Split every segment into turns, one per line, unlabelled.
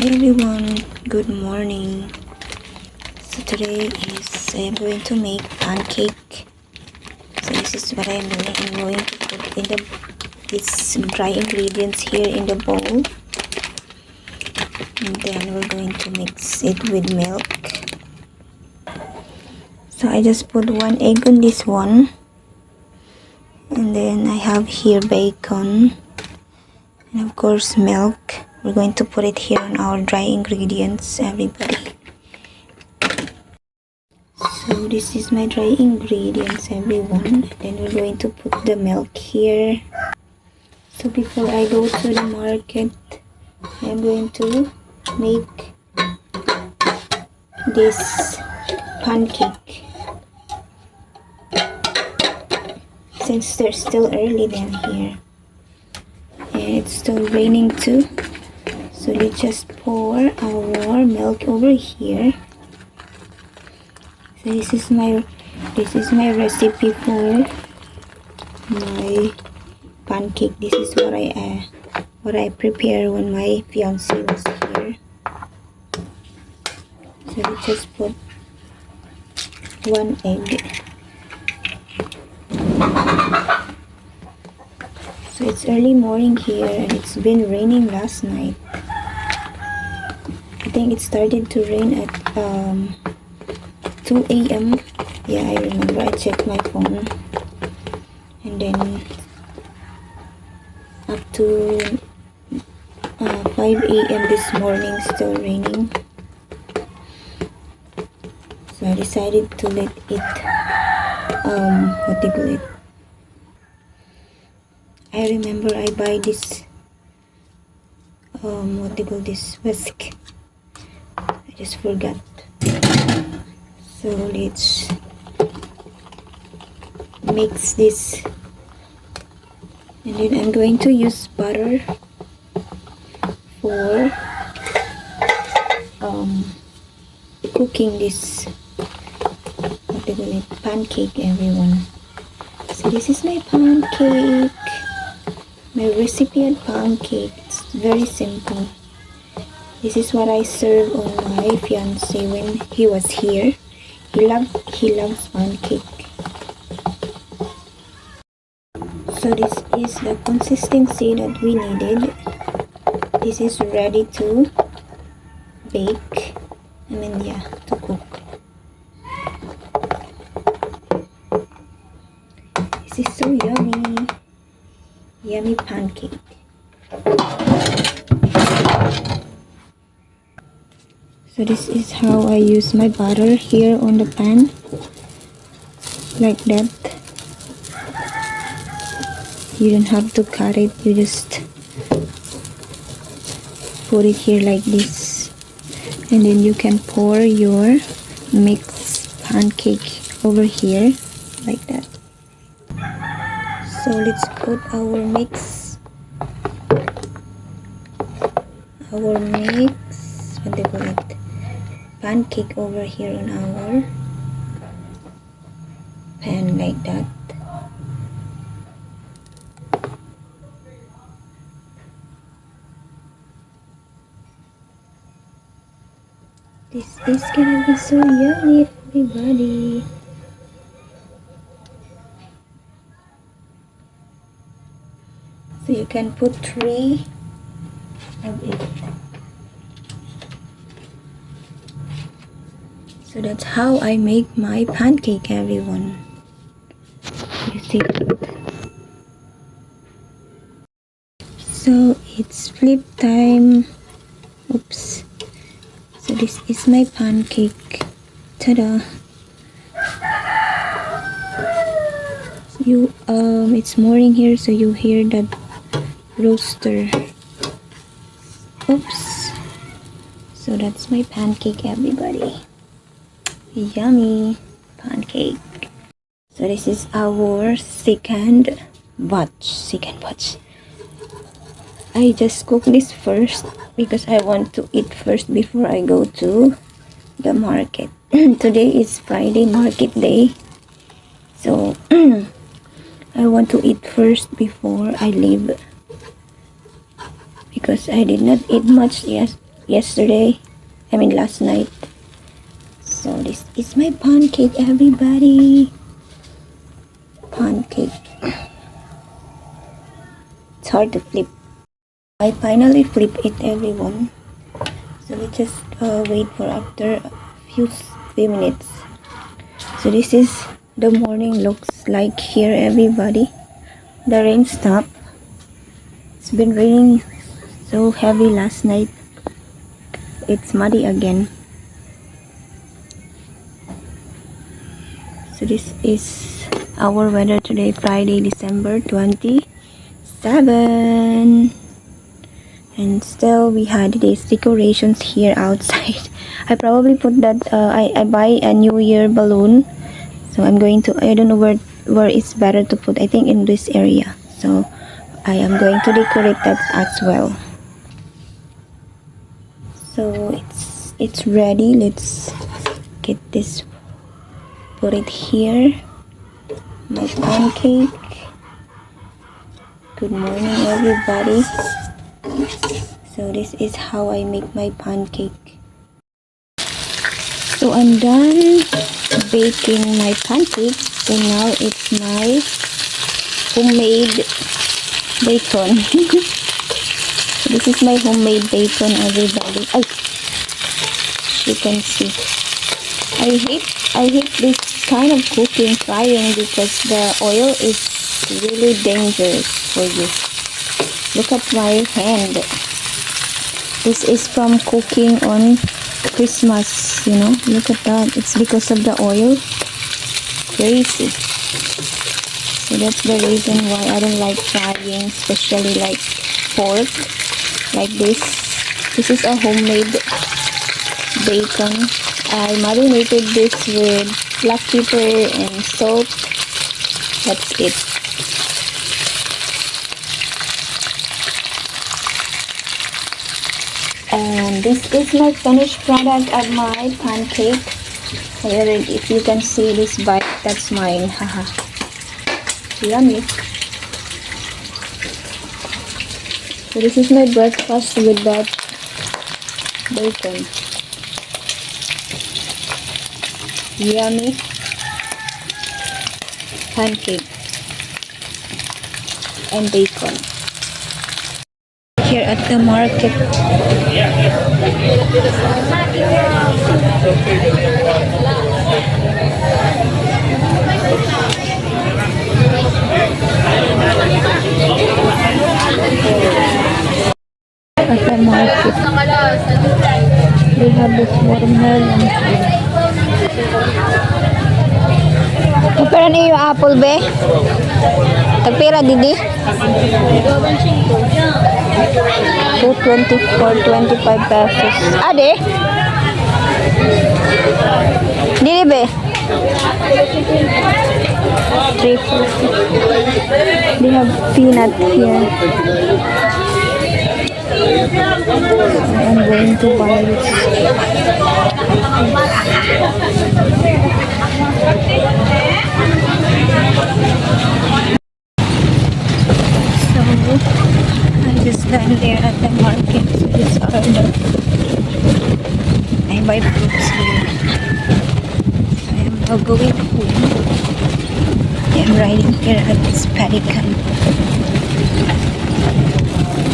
everyone, good morning. So today I am going to make pancake. So this is what I am doing. I'm going to put in these dry ingredients here in the bowl, and then we're going to mix it with milk. So I just put 1 egg on this one, and then I have here bacon and of course milk. We're going to put it here on our dry ingredients, everybody. So this is my dry ingredients, everyone. Then we're going to put the milk here. So before I go to the market, I'm going to make this pancake. Since they're still early down here, and it's still raining too. So let's just pour our milk over here. So this is my recipe for my pancake. This is what I prepare when my fiance was here. So let's just put 1 egg. So it's early morning here, and it's been raining last night. I think it started to rain at 2 a.m. Yeah, I remember. I checked my phone, and then up to 5 a.m. this morning, still raining. So I decided to let it what do you call it? I remember I buy this what do you call this, whisk. I just forgot. So let's mix this, and then I'm going to use butter for cooking this what do you call it, pancake, everyone. So this is my pancake. My recipe at pancake. It's very simple. This is what I serve on my fiance when he was here. He loves pancake. So this is the consistency that we needed. This is ready to bake. To cook. This is so yummy. Yummy pancake. So this is how I use my butter here on the pan, like that. You don't have to cut it, you just put it here like this, and then you can pour your mixed pancake over here like that. So let's put our mix, what do you call it, pancake over here on our pan like that. This is gonna be so yummy, everybody. So you can put 3 of it. So that's how I make my pancake, everyone. You see it? So it's flip time. Oops. So this is my pancake. Ta-da! It's morning here, so you hear that roaster. Oops. So that's my pancake, everybody. Yummy pancake. So this is our second batch. I just cook this first because I want to eat first before I go to the market. Today is Friday market day, so I want to eat first before I leave, because I did not eat much yesterday. I mean last night. So this is my pancake, everybody. Pancake. It's hard to flip. I finally flip it, everyone. So we just wait for after a few minutes. So this is the morning looks like here, everybody. The rain stopped. It's been raining so heavy last night. It's muddy again. So this is our weather today, Friday, December 27. And still we had these decorations here outside. I probably put that I buy a New Year balloon. So I'm going to, I don't know where it's better to put. I think in this area. So I am going to decorate that as well. So it's ready. Let's get this, put it here. My pancake. Good morning, everybody. So this is how I make my pancake. So I'm done baking my pancake, and now it's my homemade bacon. This is my homemade bacon, everybody. You can see. I hate this kind of cooking, frying, because the oil is really dangerous for you. Look at my hand. This is from cooking on Christmas, you know. Look at that. It's because of the oil. Crazy. So that's the reason why I don't like frying, especially like pork, like this. This is a homemade bacon. I marinated this with black pepper and salt. That's it. And this is my finished product of my pancake. If you can see this bite, that's mine. Haha. Yummy. So this is my breakfast with that bacon. Yummy pancake and bacon. Here at the market. At the market, they have this watermelon. Kapera niyo yung apple, be? Tagpera, didi? 224, 25 pesos. Ade? Didi, be? 340. They have peanut here. I'm going to buy this. So I just got there at the market. So these are the, I buy fruits here. I am now going home. I am riding here at this paddy camp.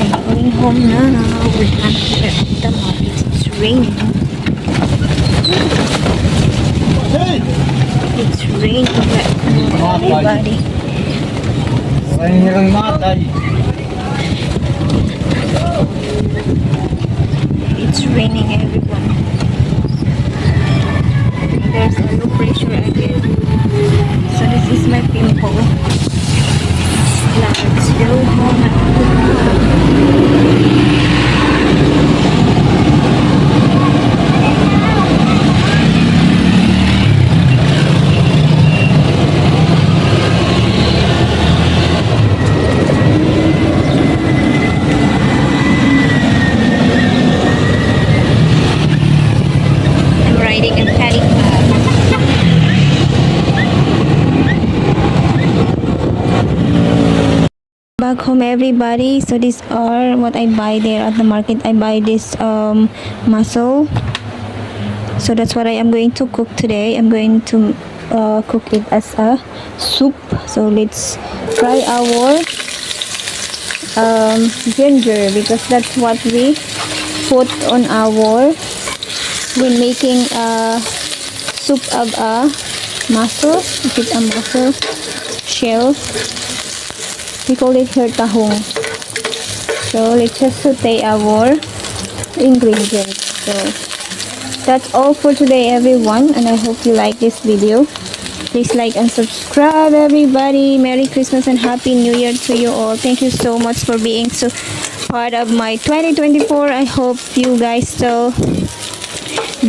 I'm going home now. We're not here at the market. It's raining. It's raining right now, everybody. It's raining, everyone. There's a low pressure again. So this is my pimple. Let's go home now. back home, everybody. So these are what I buy there at the market. I buy this mussel. So that's what I am going to cook today. I'm going to cook it as a soup. So let's try our ginger, because that's what we put on our when making a soup of a mussel. If it's a mussel shell, we call it here tahong. So let's just saute our ingredients. So that's all for today, everyone, and I hope you like this video. Please like and subscribe, everybody. Merry Christmas and Happy New Year to you all. Thank you so much for being so part of my 2024. I hope you guys still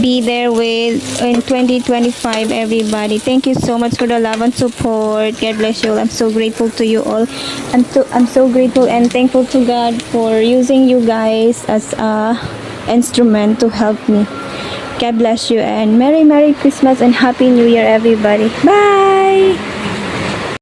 be there with in 2025, everybody. Thank you so much for the love and support. God bless you all. I'm so grateful to you all. I'm so grateful and thankful to God for using you guys as a instrument to help me. God bless you, and Merry Christmas and Happy New Year, everybody. Bye.